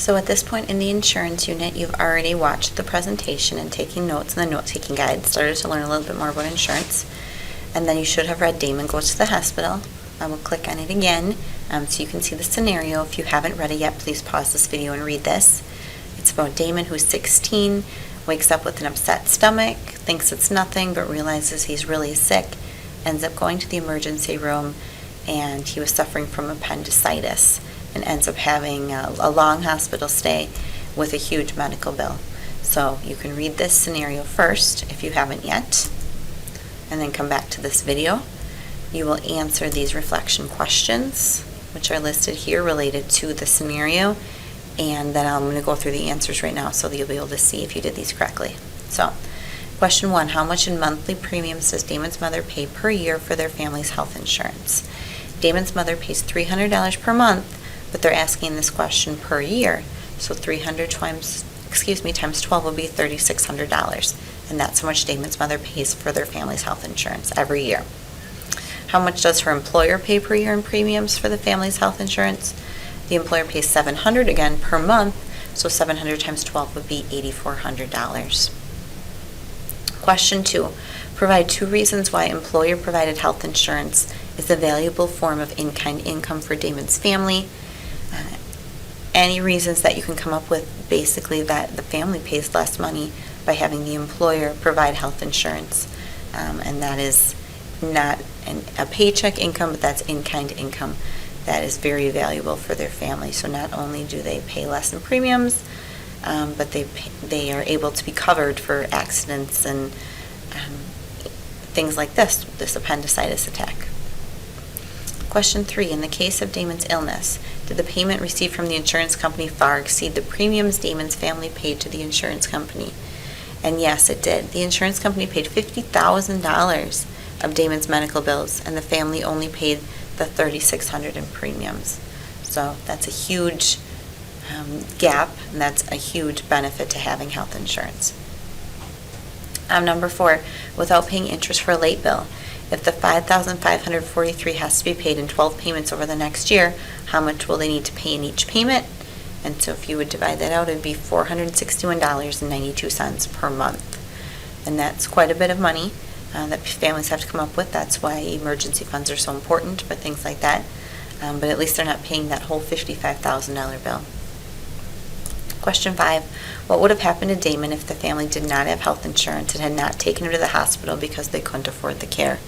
So at this point in the insurance unit, you've already watched the presentation and taking notes in the note-taking guide, started to learn a little bit more about insurance, and then you should have read Damon Goes to the Hospital. I will click on it again so you can see the scenario. If you haven't read it yet, please pause this video and read this. It's about Damon, who's 16, wakes up with an upset stomach, thinks it's nothing, but realizes he's really sick, ends up going to the emergency room, and he was suffering from appendicitis and ends up having a long hospital stay with a huge medical bill. So you can read this scenario first if you haven't yet, and then come back to this video. You will answer these reflection questions, which are listed here related to the scenario, and then I'm going to go through the answers right now so that you'll be able to see if you did these correctly. So, question 1, how much in monthly premiums does Damon's mother pay per year for their family's health insurance? Damon's mother pays $300 per month, but they're asking this question per year. So 300 times 12 will be $3,600. And that's how much Damon's mother pays for their family's health insurance every year. How much does her employer pay per year in premiums for the family's health insurance? The employer pays $700 again per month, so 700 times 12 would be $8,400. Question 2, provide 2 reasons why employer-provided health insurance is a valuable form of in-kind income for Damon's family. Any reasons that you can come up with, basically that the family pays less money by having the employer provide health insurance, and that is not a paycheck income, but that's in-kind income that is very valuable for their family. So not only do they pay less in premiums, but they are able to be covered for accidents and things like this appendicitis attack. Question 3, in the case of Damon's illness, did the payment received from the insurance company far exceed the premiums Damon's family paid to the insurance company? And yes, it did. The insurance company paid $50,000 of Damon's medical bills, and the family only paid the $3,600 in premiums. So that's a huge gap, and that's a huge benefit to having health insurance. Number 4, without paying interest for a late bill, if the $5,543 has to be paid in 12 payments over the next year, how much will they need to pay in each payment? And so if you would divide that out, it would be $461.92 per month. And that's quite a bit of money that families have to come up with. That's why emergency funds are so important for things like that. But at least they're not paying that whole $55,000 bill. Question 5, what would have happened to Damon if the family did not have health insurance and had not taken him to the hospital because they couldn't afford the care?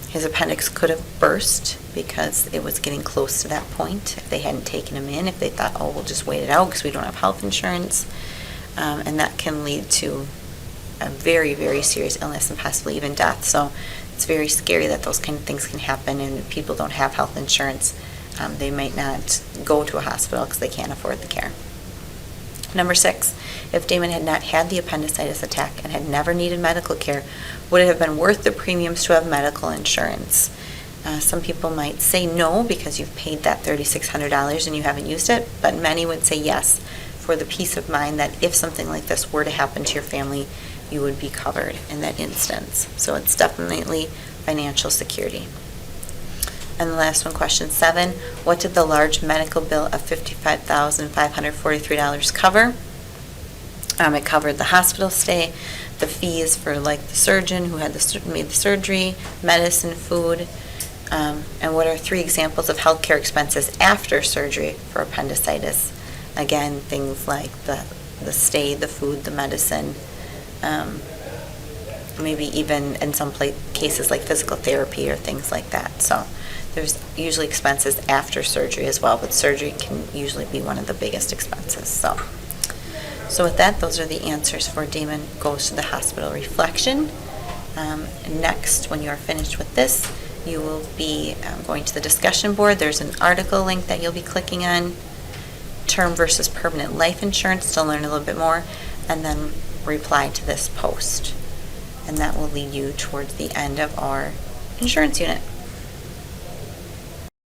His appendix could have burst because it was getting close to that point if they hadn't taken him in, if they thought, oh, we'll just wait it out because we don't have health insurance. And that can lead to a very, very serious illness and possibly even death. So it's very scary that those kind of things can happen, and if people don't have health insurance, they might not go to a hospital because they can't afford the care. Number 6, if Damon had not had the appendicitis attack and had never needed medical care, would it have been worth the premiums to have medical insurance? Some people might say no because you've paid that $3,600 and you haven't used it, but many would say yes for the peace of mind that if something like this were to happen to your family, you would be covered in that instance. So it's definitely financial security. And the last one, question 7, what did the large medical bill of $55,543 cover? It covered the hospital stay, the fees for like the surgeon who had made the surgery, medicine, food, and what are 3 examples of healthcare expenses after surgery for appendicitis? Again, things like the stay, the food, the medicine, maybe even in some cases like physical therapy or things like that. So there's usually expenses after surgery as well, but surgery can usually be one of the biggest expenses. So with that, those are the answers for Damon Goes to the Hospital reflection. Next, when you are finished with this, you will be going to the discussion board. There's an article link that you'll be clicking on, term versus permanent life insurance, to learn a little bit more, and then reply to this post. And that will lead you towards the end of our insurance unit.